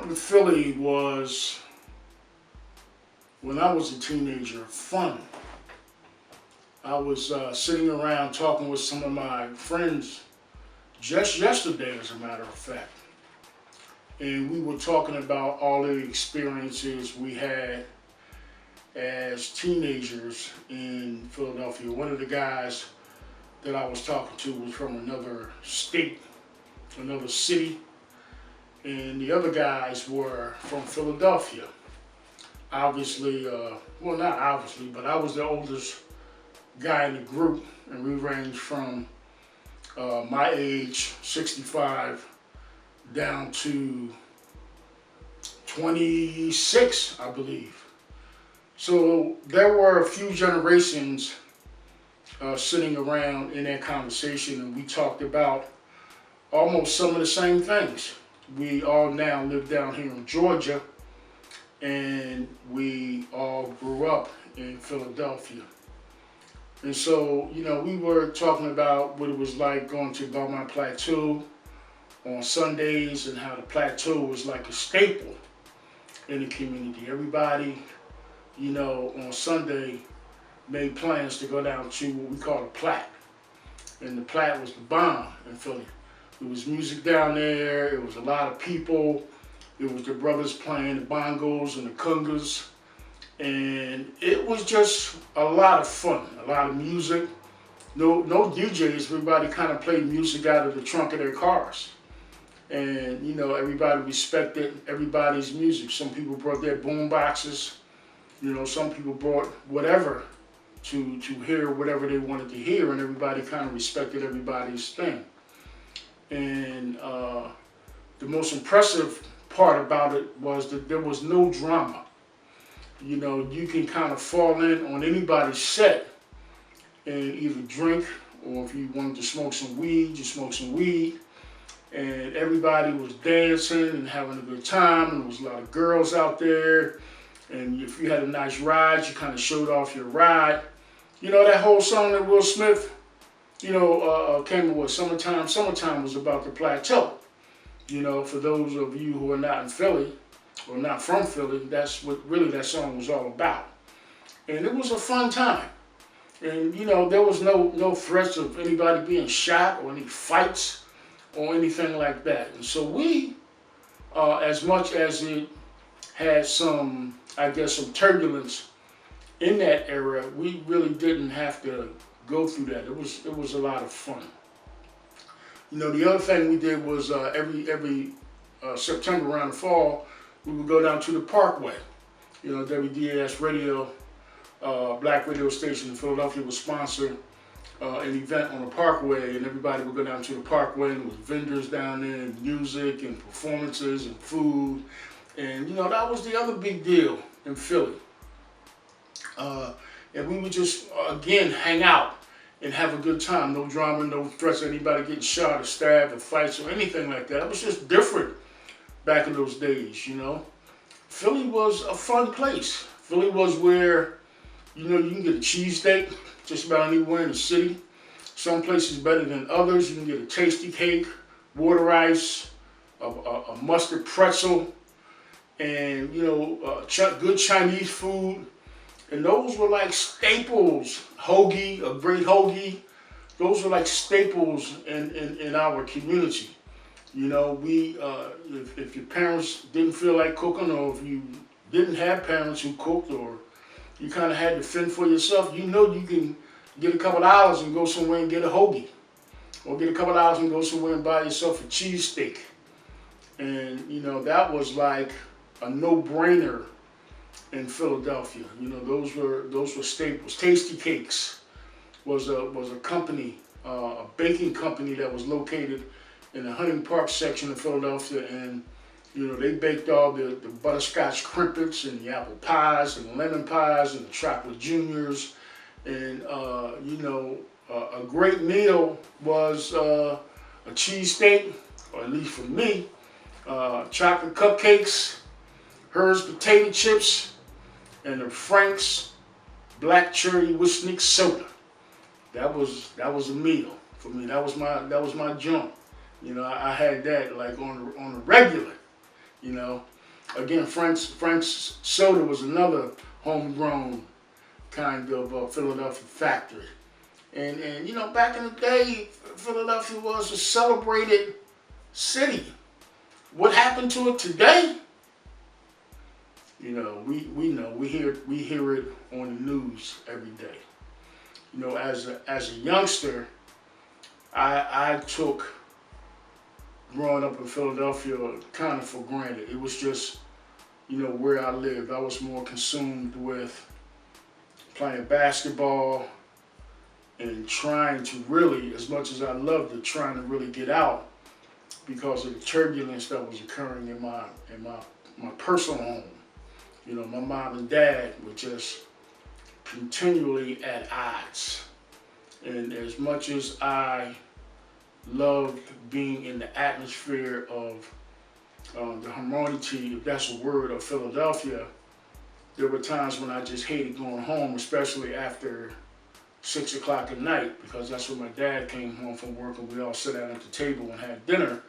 up in Philly was, when I was a teenager, fun. I was sitting around talking with some of my friends just yesterday, as a matter of fact. And we were talking about all the experiences we had as teenagers in Philadelphia. One of the guys that I was talking to was from another state, another city, and the other guys were from Philadelphia. Obviously, well, not obviously, but I was the oldest guy in the group, and we ranged from my age, 65, down to 26, I believe. So there were a few generations sitting around in that conversation, and we talked about almost some of the same things. We all now live down here in Georgia, and we all grew up in Philadelphia. And so, we were talking about what it was like going to Belmont Plateau on Sundays, and how the plateau was like a staple in the community. Everybody, on Sunday made plans to go down to what we call the Platte. And the Platte was the bomb in Philly. There was music down there, it was a lot of people, it was the brothers playing the bongos and the congas, and it was just a lot of fun, a lot of music. No DJs, everybody kind of played music out of the trunk of their cars. And everybody respected everybody's music. Some people brought their boom boxes, some people brought whatever to hear whatever they wanted to hear, and everybody kind of respected everybody's thing. And the most impressive part about it was that there was no drama. You can kind of fall in on anybody's set and either drink, or if you wanted to smoke some weed, you smoke some weed. And everybody was dancing and having a good time, and there was a lot of girls out there. And if you had a nice ride, you kind of showed off your ride. That whole song that Will Smith, came up with, Summertime. Summertime was about the plateau. For those of you who are not in Philly, or not from Philly, that's what really that song was all about. And it was a fun time. And, there was no threats of anybody being shot or any fights or anything like that. And so we, as much as it had some, some turbulence in that era, we really didn't have to go through that. It was a lot of fun. The other thing we did was every September around the fall, we would go down to the Parkway. WDAS Radio, black radio station in Philadelphia, would sponsor an event on the Parkway, and everybody would go down to the Parkway, and there was vendors down there, and music and performances and food. And that was the other big deal in Philly. And we would just, again, hang out and have a good time. No drama, no threats of anybody getting shot or stabbed or fights or anything like that. It was just different back in those days, Philly was a fun place. Philly was where, you can get a cheesesteak just about anywhere in the city. Some places better than others. You can get a tasty cake, water ice, a mustard pretzel, and good Chinese food. And those were like staples. Hoagie, a great hoagie. Those were like staples in our community. If your parents didn't feel like cooking, or if you didn't have parents who cooked, or you kind of had to fend for yourself, you can get a couple dollars and go somewhere and get a hoagie. Or get a couple dollars and go somewhere and buy yourself a cheesesteak. And, that was like a no-brainer in Philadelphia. Those were staples. Tasty Cakes was a company, a baking company that was located in the Hunting Park section of Philadelphia, and they baked all the butterscotch crimpets and the apple pies and the lemon pies and the chocolate juniors. And a great meal was a cheesesteak, or at least for me, chocolate cupcakes, Hers potato chips, and the Frank's black cherry Wisnik soda. That was a meal for me. That was my joint. I had that like on the regular. Again, Frank's Soda was another homegrown kind of Philadelphia factory. And you know, back in the day, Philadelphia was a celebrated city. What happened to it today? You know, we know we hear it on the news every day. You know, as a youngster, I took growing up in Philadelphia kind of for granted. It was just, you know, where I lived. I was more consumed with playing basketball and trying to really, as much as I loved it, trying to really get out because of the turbulence that was occurring in my personal home. You know, my mom and dad were just continually at odds. And as much as I loved being in the atmosphere of the harmony, if that's a word, of Philadelphia, there were times when I just hated going home, especially after 6 o'clock at night, because that's when my dad came home from work and we all sat down at the table and had dinner.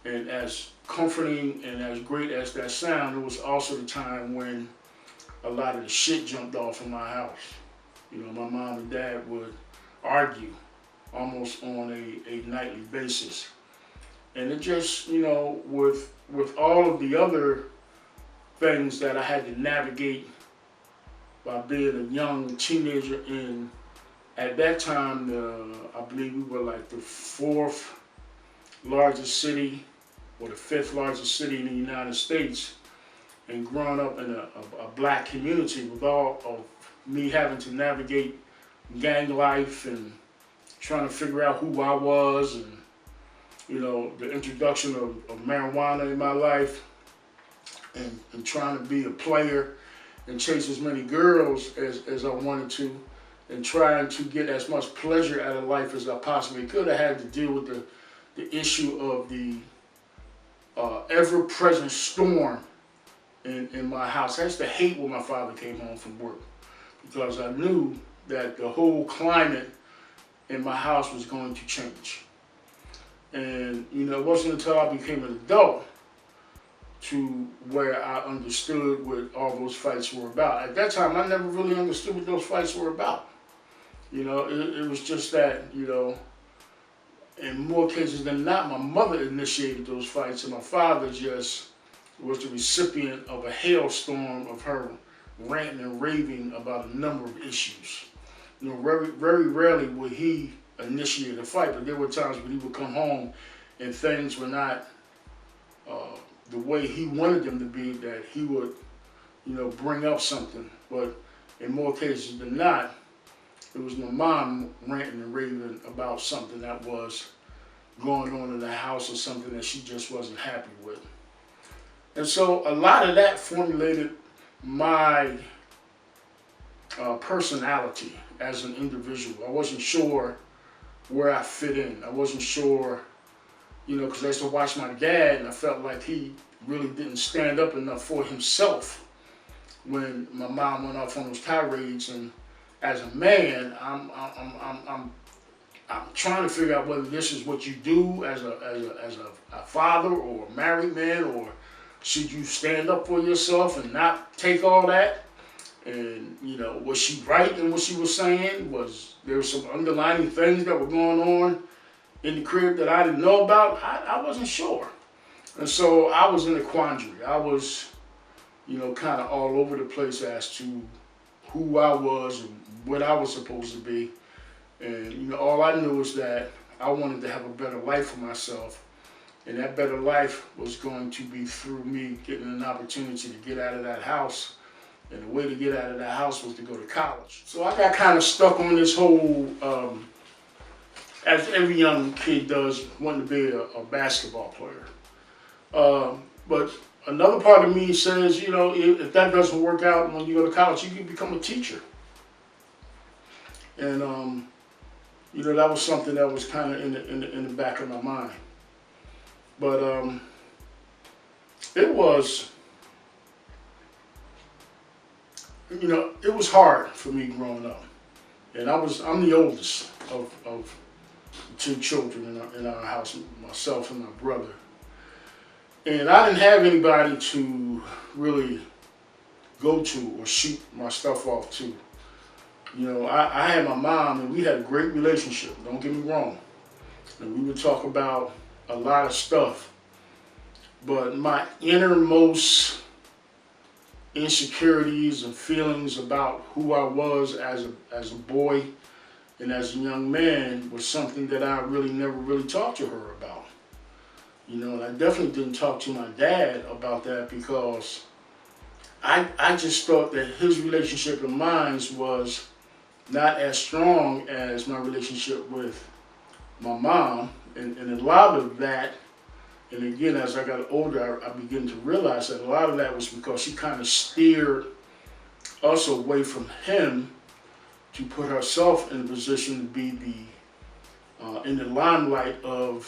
And as comforting and as great as that sound, it was also the time when a lot of the shit jumped off in my house. You know, my mom and dad would argue almost on a nightly basis. And it just, you know, with all of the other things that I had to navigate by being a young teenager in, at that time, I believe we were like the 4th largest city or the 5th largest city in the United States, and growing up in a black community with all of me having to navigate gang life and trying to figure out who I was, and you know, the introduction of marijuana in my life, and trying to be a player and chase as many girls as I wanted to, and trying to get as much pleasure out of life as I possibly could. I had to deal with the issue of the ever-present storm in my house. I used to hate when my father came home from work, because I knew that the whole climate in my house was going to change. And you know, it wasn't until I became an adult to where I understood what all those fights were about. At that time, I never really understood what those fights were about. You know, it was just that, you know, in more cases than not, my mother initiated those fights, and my father just was the recipient of a hailstorm of her ranting and raving about a number of issues. You know, very, very rarely would he initiate a fight, but there were times when he would come home and things were not the way he wanted them to be, that he would, you know, bring up something. But in more cases than not, it was my mom ranting and raving about something that was going on in the house, or something that she just wasn't happy with. And so a lot of that formulated my personality as an individual. I wasn't sure where I fit in. I wasn't sure, you know, because I used to watch my dad, and I felt like he really didn't stand up enough for himself when my mom went off on those tirades. And as a man, I'm trying to figure out whether this is what you do as a father or a married man, or should you stand up for yourself and not take all that? And you know, was she right in what she was saying? Was there some underlying things that were going on in the crib that I didn't know about? I wasn't sure. And so I was in a quandary. I was, you know, kind of all over the place as to who I was and what I was supposed to be. And, you know, all I knew was that I wanted to have a better life for myself. And that better life was going to be through me getting an opportunity to get out of that house. And the way to get out of that house was to go to college. So I got kind of stuck on this whole, as every young kid does, wanting to be a basketball player. But another part of me says, you know, if that doesn't work out when you go to college, you can become a teacher. And, you know, that was something that was kind of in the back of my mind. But it was, you know, it was hard for me growing up. And I'm the oldest of 2 children in our house, myself and my brother. And I didn't have anybody to really go to or shoot my stuff off to. You know, I had my mom, and we had a great relationship, don't get me wrong. And we would talk about a lot of stuff. But my innermost insecurities and feelings about who I was as a boy and as a young man was something that I really never really talked to her about. You know, and I definitely didn't talk to my dad about that because I just thought that his relationship and mine was not as strong as my relationship with my mom. And a lot of that, and again, as I got older, I began to realize that a lot of that was because she kind of steered us away from him to put herself in a position to be in the limelight of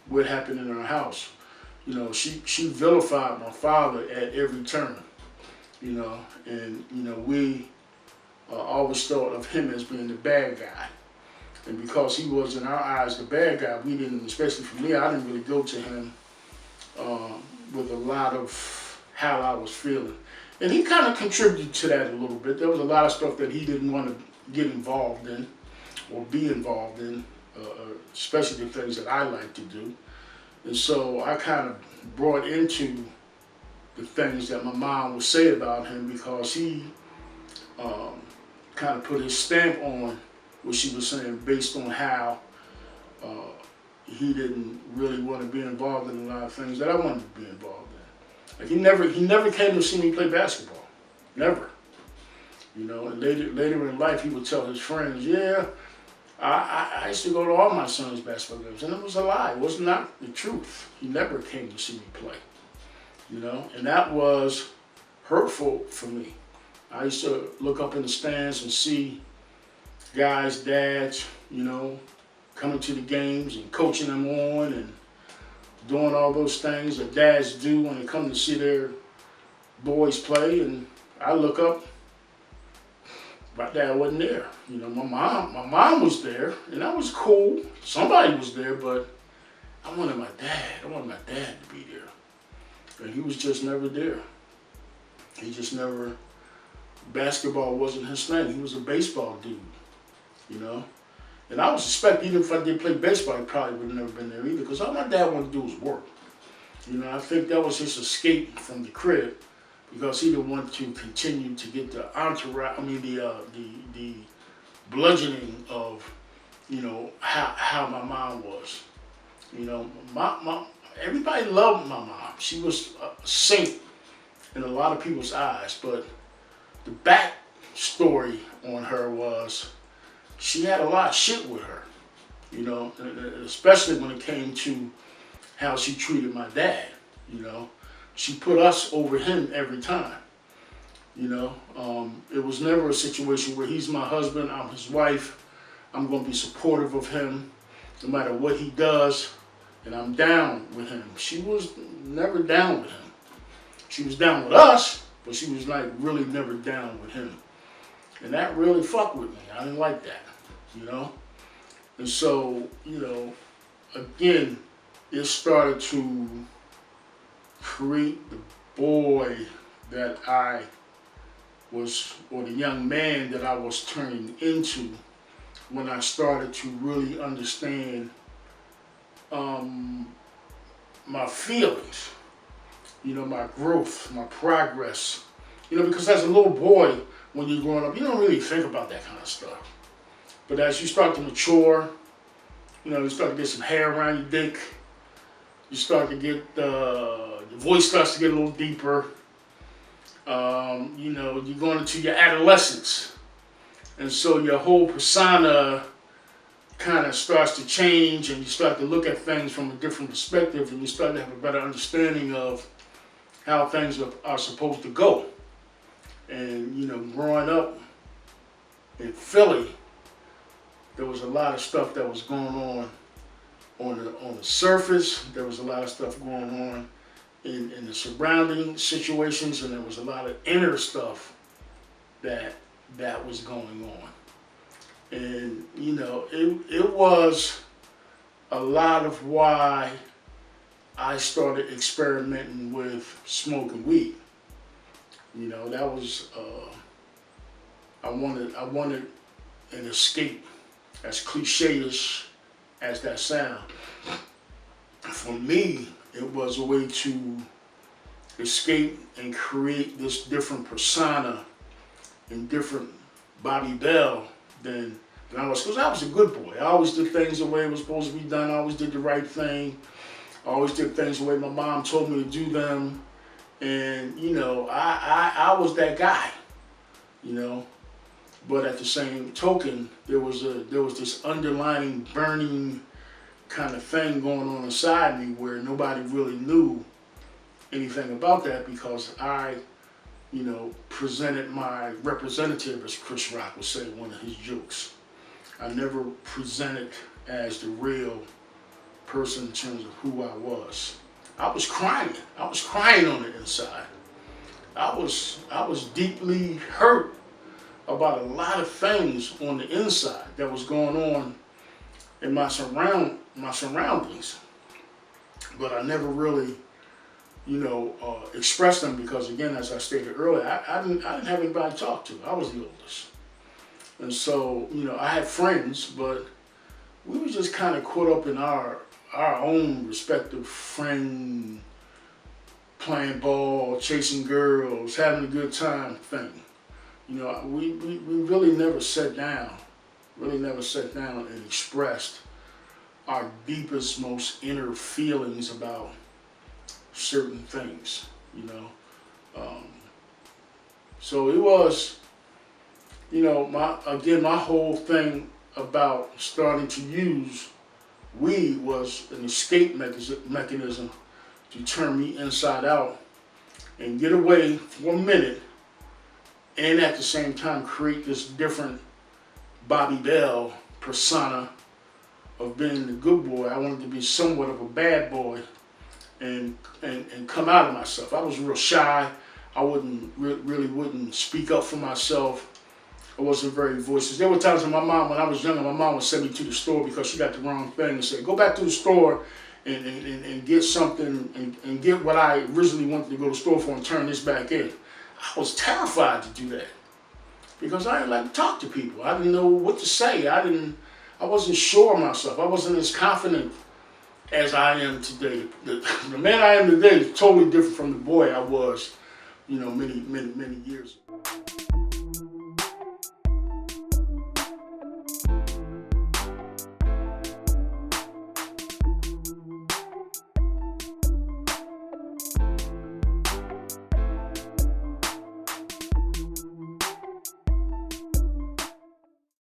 what happened in our house. You know, she vilified my father at every turn. You know, and you know we always thought of him as being the bad guy, and because he was in our eyes the bad guy, we didn't, especially for me, I didn't really go to him with a lot of how I was feeling, and he kind of contributed to that a little bit. There was a lot of stuff that he didn't want to get involved in or be involved in, especially the things that I like to do. And so I kind of brought into the things that my mom would say about him because he kind of put his stamp on what she was saying based on how he didn't really want to be involved in a lot of things that I wanted to be involved in. Like he never came to see me play basketball, never. You know, and later in life, he would tell his friends, yeah, I used to go to all my son's basketball games, and it was a lie. It was not the truth. He never came to see me play, you know, and that was hurtful for me. I used to look up in the stands and see guys, dads, you know, coming to the games and coaching them on and doing all those things that dads do when they come to see their boys play, and I look up. My dad wasn't there. You know, my mom was there, and that was cool. Somebody was there, but I wanted my dad. I wanted my dad to be there. And he was just never there. He just never, basketball wasn't his thing. He was a baseball dude, you know. And I would suspect even if I did play baseball, he probably would have never been there either, because all my dad wanted to do was work. You know, I think that was his escape from the crib, because he didn't want to continue to get the entourage, the bludgeoning of, you know, how my mom was. You know, everybody loved my mom. She was a saint in a lot of people's eyes, but the back story on her was she had a lot of shit with her, you know, especially when it came to how she treated my dad, you know. She put us over him every time, you know. It was never a situation where he's my husband, I'm his wife, I'm going to be supportive of him no matter what he does, and I'm down with him. She was never down with him. She was down with us, but she was like really never down with him. And that really fucked with me. I didn't like that, you know. And so, you know, again, it started to create the boy that I was, or the young man that I was turning into, when I started to really understand my feelings, you know, my growth, my progress. You know, because as a little boy, when you're growing up, you don't really think about that kind of stuff. But as you start to mature, you know, you start to get some hair around your dick, you start to get, your voice starts to get a little deeper. You know, you're going into your adolescence. And so your whole persona kind of starts to change, and you start to look at things from a different perspective, and you start to have a better understanding of how things are supposed to go. And, you know, growing up in Philly, there was a lot of stuff that was going on the surface. There was a lot of stuff going on in the surrounding situations, and there was a lot of inner stuff that was going on. And, you know, it was a lot of why I started experimenting with smoking weed. You know, that was I wanted an escape, as cliche-ish as that sound. For me, it was a way to escape and create this different persona and different Bobby Bell than I was, because I was a good boy. I always did things the way it was supposed to be done. I always did the right thing. I always did things the way my mom told me to do them. And, you know, I was that guy, you know. But at the same token, there was this underlying burning kind of thing going on inside me where nobody really knew anything about that, because I, you know, presented my representative, as Chris Rock would say in one of his jokes. I never presented as the real person in terms of who I was. I was crying. I was crying on the inside. I was deeply hurt about a lot of things on the inside that was going on in my surroundings. But I never really, you know, expressed them, because, again, as I stated earlier, I didn't have anybody to talk to. I was the oldest. And so, you know, I had friends, but we were just kind of caught up in our own respective friend, playing ball, chasing girls, having a good time thing. You know, we really never sat down and expressed our deepest, most inner feelings about certain things, you know. So it was, you know, my whole thing about starting to use weed was an escape mechanism to turn me inside out and get away for a minute, and at the same time create this different Bobby Bell persona of being the good boy. I wanted to be somewhat of a bad boy and come out of myself. I was real shy. I really wouldn't speak up for myself. I wasn't very voiceless. There were times when I was younger, my mom would send me to the store because she got the wrong thing and say, go back to the store and get something and get what I originally wanted to go to the store for and turn this back in. I was terrified to do that because I didn't like to talk to people. I didn't know what to say. I wasn't sure of myself. I wasn't as confident as I am today. The man I am today is totally different from the boy I was, you know, many years ago.